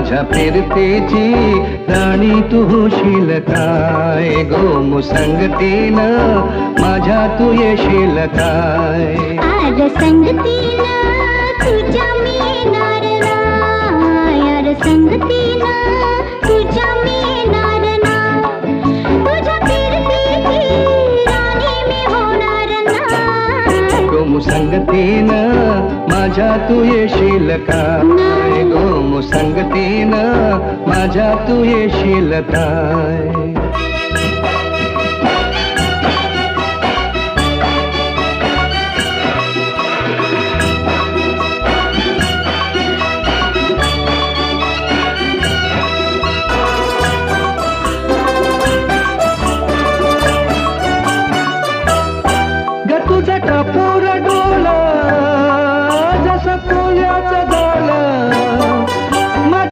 माझ्या फिरतेची राणी तू होशील काय गो मुसंगतीनं माझ्या तू येशील काय आज संगतीनं तुझ्या मी येणार ना यार संगतीनं तुझ्या मी येणार ना तुझ्या फिरतेची राणी मी होणार ना गो मुसंगतीनं माझ्या तू येशील काय गो मुसंगतीनं माझ्या तू येशील काय